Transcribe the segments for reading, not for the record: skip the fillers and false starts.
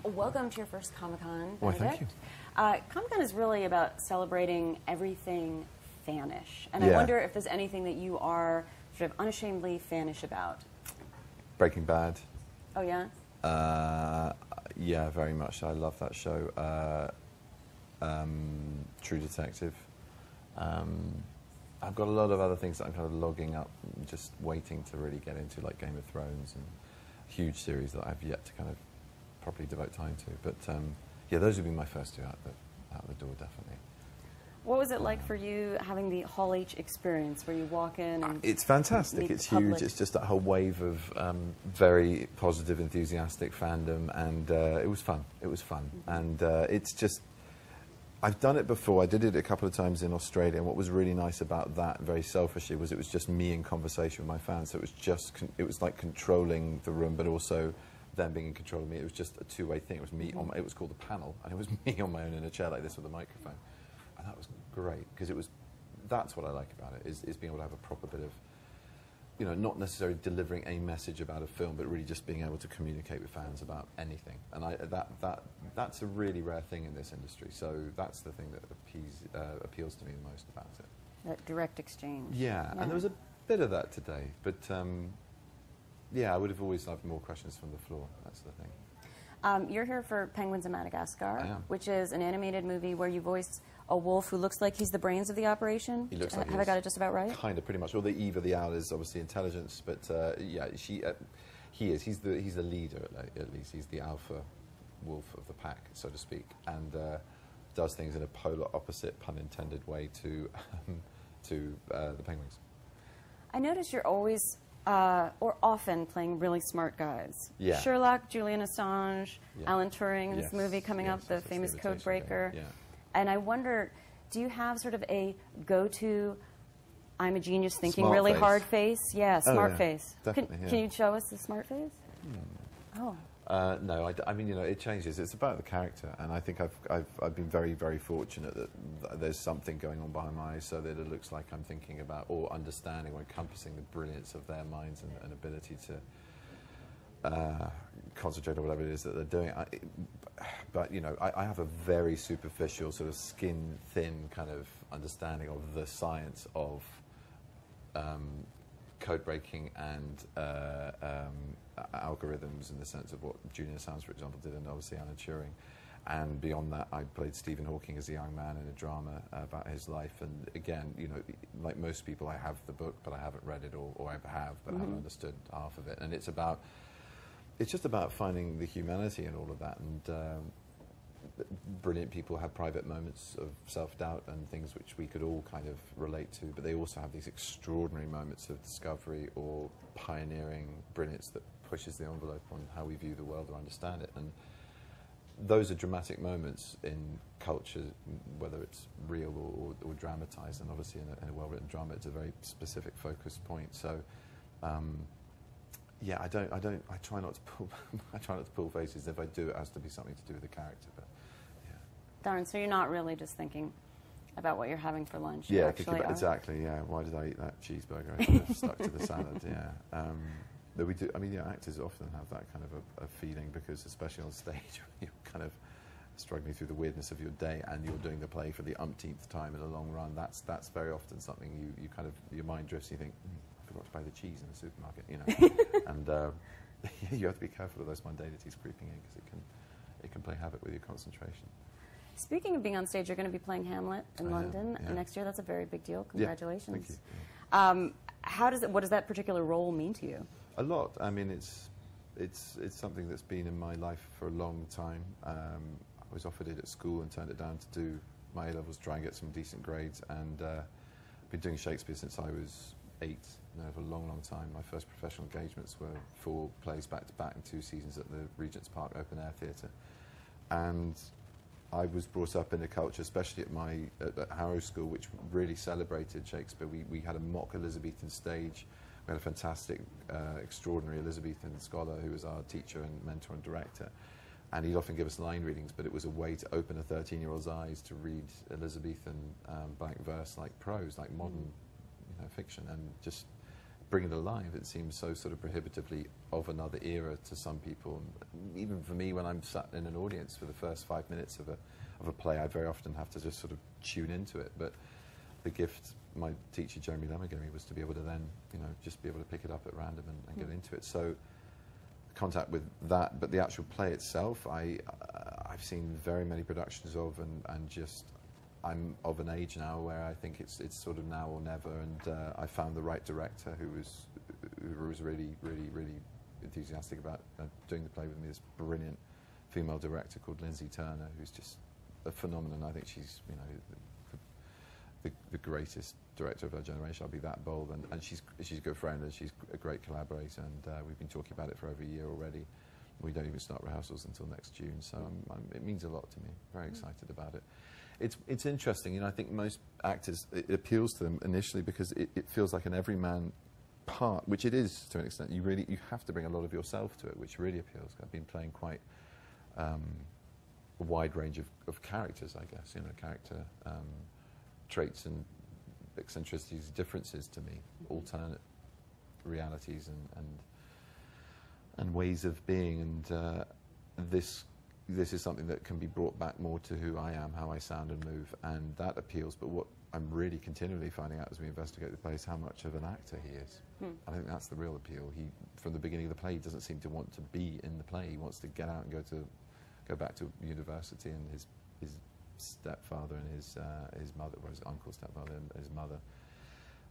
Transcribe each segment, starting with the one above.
Welcome to your first Comic-Con, Benedict. Well, thank you. Comic-Con is really about celebrating everything fanish. And Yeah. I wonder if there's anything that you are sort of unashamedly fanish about. Breaking Bad. Oh, yeah? Yeah, very much. I love that show. True Detective. I've got a lot of other things that I'm kind of logging up, just waiting to really get into, like Game of Thrones and huge series that I've yet to kind of properly devote time to. But yeah, those would be my first two out the door, definitely. What was it like for you having the Hall H experience where you walk in and it's fantastic. It's huge. It's just that whole wave of very positive, enthusiastic fandom, and it was fun. It was fun. And it's just, I've done it before. I did it a couple of times in Australia, and what was really nice about that, very selfishly, was it was just me in conversation with my fans. So it was just, it was like controlling the room, but also them being in control of me. It was just a two-way thing. It was me on, it was called a panel, and it was me on my own in a chair like this with a microphone. And that was great, because it was, that's what I like about it, is being able to have a proper bit of, you know, not necessarily delivering a message about a film, but really just being able to communicate with fans about anything. And that's a really rare thing in this industry. So that's the thing that appeals to me the most about it. that direct exchange? Yeah, and there was a bit of that today, but yeah, I would have always loved more questions from the floor. That's the thing. You're here for Penguins of Madagascar, I am. which is an animated movie where you voice a wolf who looks like he's the brains of the operation. He looks like Have I got it just about right? Kind of, pretty much. Well, the Eve of the Owl is obviously intelligence, but yeah, he is. He's the leader at least. He's the alpha wolf of the pack, so to speak, and does things in a polar opposite, pun intended, way to the penguins. I notice you're always or often playing really smart guys. Yeah. Sherlock, Julian Assange, Yeah. Alan Turing in this Yes, movie coming up, the it's famous imitation code breaker. game, yeah. And I wonder, do you have sort of a go-to, I'm a genius thinking Smart really face. hard face? Yeah, smart yeah, face. definitely, Can yeah. you show us the smart face? Oh. No, I mean, you know, it changes. It's about the character, and I think I've been very, very fortunate that there's something going on behind my eyes, so that it looks like I'm thinking about or understanding or encompassing the brilliance of their minds and ability to concentrate on whatever it is that they're doing. But you know, I have a very superficial, sort of skin-thin kind of understanding of the science of code breaking and algorithms, in the sense of what Julian Assange, for example, did, and obviously Alan Turing. And beyond that, I played Stephen Hawking as a young man in a drama about his life. And again, you know, like most people, I have the book, but I haven't read it, or I have, but I haven't understood half of it. And it's just about finding the humanity in all of that. And brilliant people have private moments of self-doubt and things which we could all kind of relate to, but they also have these extraordinary moments of discovery or pioneering brilliance that pushes the envelope on how we view the world or understand it. And those are dramatic moments in culture, whether it's real or dramatized. And obviously in a well-written drama, it's a very specific focus point. So yeah, I try not to pull I try not to pull faces. If I do, it has to be something to do with the character. But yeah. Darn, so you're not really just thinking about what you're having for lunch. Yeah, exactly. Yeah, why did I eat that cheeseburger? I should have stuck to the salad. Yeah, but we do. I mean, yeah, actors often have that kind of a feeling, because especially on stage, you're kind of struggling through the weirdness of your day, and you're doing the play for the umpteenth time in a long run. That's very often something you kind of, your mind drifts. And you think, I forgot to buy the cheese in the supermarket, you know, and you have to be careful of those mundanities creeping in, because it can play havoc with your concentration. Speaking of being on stage, you're going to be playing Hamlet in London next year. That's a very big deal. Congratulations. Yeah, thank you. Yeah. What does that particular role mean to you? A lot. I mean, it's something that's been in my life for a long time. I was offered it at school and turned it down to do my A-levels, try and get some decent grades, and been doing Shakespeare since I was 8, you know, for a long, long time. My first professional engagements were 4 plays back-to-back and 2 seasons at the Regent's Park Open Air Theatre. And I was brought up in a culture, especially at Harrow School, which really celebrated Shakespeare. We had a mock Elizabethan stage. We had a fantastic, extraordinary Elizabethan scholar who was our teacher and mentor and director. And he'd often give us line readings, but it was a way to open a 13-year-old's eyes to read Elizabethan blank verse like prose, like modern fiction, and just bring it alive. It seems so sort of prohibitively of another era to some people. And even for me, when I'm sat in an audience for the first 5 minutes of a play, I very often have to just sort of tune into it. But the gift my teacher Jeremy Lemmer gave me was to be able to then, just be able to pick it up at random and get into it. So contact with that, but the actual play itself, I've seen very many productions of, and just I'm of an age now where I think it's sort of now or never, and I found the right director who was really, really, really enthusiastic about doing the play with me. This brilliant female director called Lindsay Turner, who's just a phenomenon. I think she's the greatest director of her generation. I'll be that bold, and she's a good friend, and she's a great collaborator, and we've been talking about it for over a year already. We don't even start rehearsals until next June, so it means a lot to me. Very excited about it. It's interesting, I think most actors, it appeals to them initially because it feels like an everyman part, which it is to an extent. You have to bring a lot of yourself to it, which really appeals. I've been playing quite a wide range of characters, I guess, character traits and eccentricities, differences to me, alternate realities and ways of being, and this is something that can be brought back more to who I am, how I sound and move, and that appeals. But what I'm really continually finding out as we investigate the play is how much of an actor he is. I think that's the real appeal. He, from the beginning of the play, he doesn't seem to want to be in the play. He wants to get out and go back to university, and his stepfather and his mother, or his uncle's stepfather and his mother,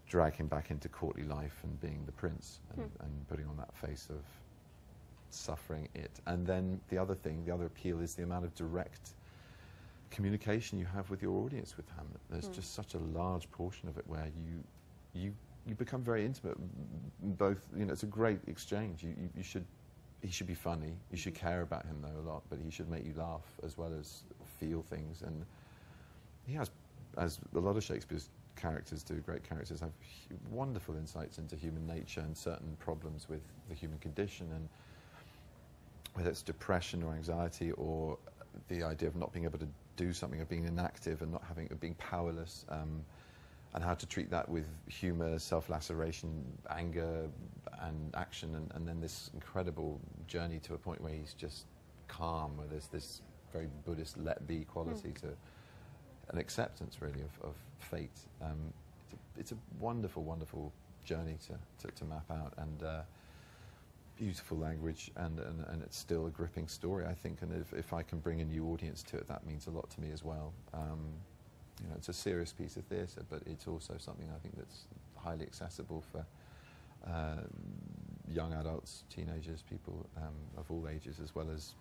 drag him back into courtly life and being the prince, and putting on that face of suffering it. And then the other appeal is the amount of direct communication you have with your audience with Hamlet. There's just such a large portion of it where you become very intimate. Both, it's a great exchange. He should be funny. You should care about him though a lot, but he should make you laugh as well as feel things. And he has, as a lot of Shakespeare's characters do, great characters have wonderful insights into human nature and certain problems with the human condition, and whether it's depression or anxiety or the idea of not being able to do something, of being inactive and of being powerless, and how to treat that with humour, self-laceration, anger and action, and then this incredible journey to a point where he's just calm, where there's this very Buddhist let be quality to an acceptance really of fate. It's a wonderful, wonderful journey to map out, and beautiful language, and it's still a gripping story, I think, and if I can bring a new audience to it, that means a lot to me as well. It's a serious piece of theatre, but it's also something I think that's highly accessible for young adults, teenagers, people of all ages, as well as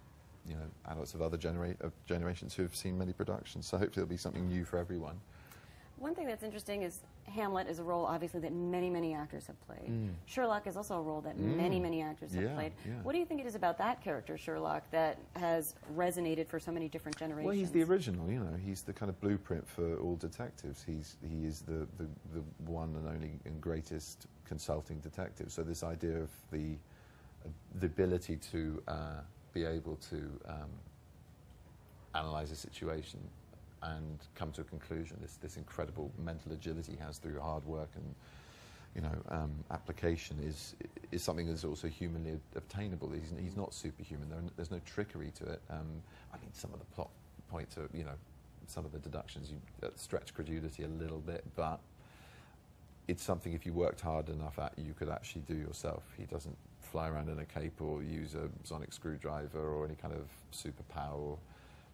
adults of other generations who have seen many productions. So hopefully it'll be something new for everyone. One thing that's interesting is Hamlet is a role, obviously, that many, many actors have played. Sherlock is also a role that many, many actors have played. Yeah. What do you think it is about that character, Sherlock, that has resonated for so many different generations? Well, he's the original, He's the kind of blueprint for all detectives. He is the one and only and greatest consulting detective. So this idea of the ability to be able to analyse a situation and come to a conclusion, this incredible mental agility he has through hard work and application is something that's also humanly obtainable. He's not superhuman. There's no trickery to it. Some of the plot points are, some of the deductions stretch credulity a little bit, but it's something, if you worked hard enough at, you could actually do yourself. He doesn't fly around in a cape or use a sonic screwdriver or any kind of superpower or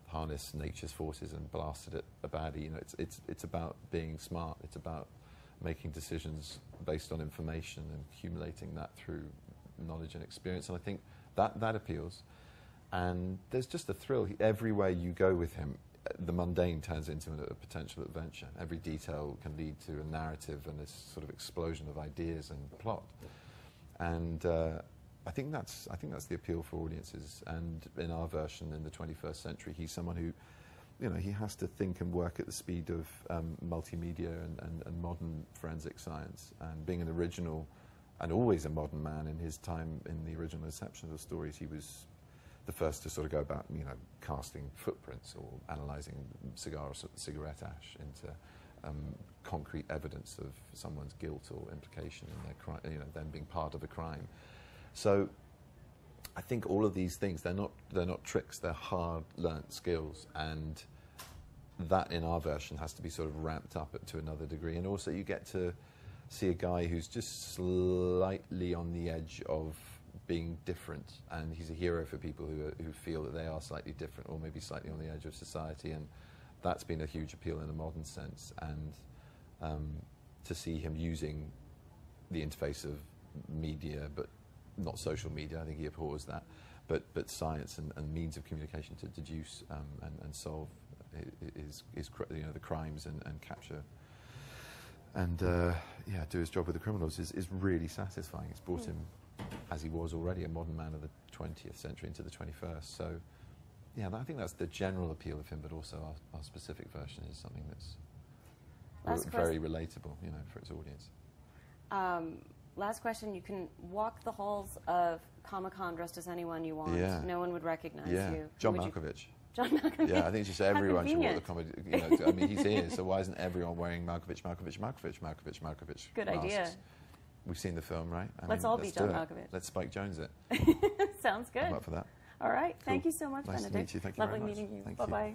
harness nature's forces and blast it at a baddie. It's about being smart. It's about making decisions based on information and accumulating that through knowledge and experience. And I think that appeals. And there's just a thrill. Everywhere you go with him, the mundane turns into a potential adventure. Every detail can lead to a narrative and this sort of explosion of ideas and plot. And I think that's the appeal for audiences. And in our version, in the 21st century, he's someone who, he has to think and work at the speed of multimedia and modern forensic science. And being an original and always a modern man in his time in the original inception of the stories, he was the first to sort of go about, casting footprints or analysing cigarette ash into concrete evidence of someone's guilt or implication in their crime, you know, them being part of a crime. So I think all of these things, they're not tricks, they're hard-learnt skills, and that in our version has to be sort of ramped up to another degree. And also you get to see a guy who's just slightly on the edge of being different, and he's a hero for people who feel that they are slightly different or maybe slightly on the edge of society, and that's been a huge appeal in a modern sense. And to see him using the interface of media, but not social media, I think he abhors that, but science and means of communication to deduce and solve is you know, the crimes and capture and yeah, do his job with the criminals is really satisfying. It's brought him, as he was already, a modern man of the 20th century into the 21st. So yeah, I think that's the general appeal of him, but also our specific version is something that's very relatable, you know, for its audience. Last question. You can walk the halls of Comic-Con dressed as anyone you want. Yeah. No one would recognize you. John Malkovich. John Malkovich. Yeah, I think just everyone should walk the comedy. You know, I mean, he's here, so why isn't everyone wearing Malkovich? Good masks? idea. We've seen the film, right? Let's all be John Malkovich. Let's Spike Jones it. Sounds good. I'm up for that. All right. Cool. Thank you so much, Nice Benedict. to meet you. Thank you Lovely very much. meeting you. Thank Bye-bye.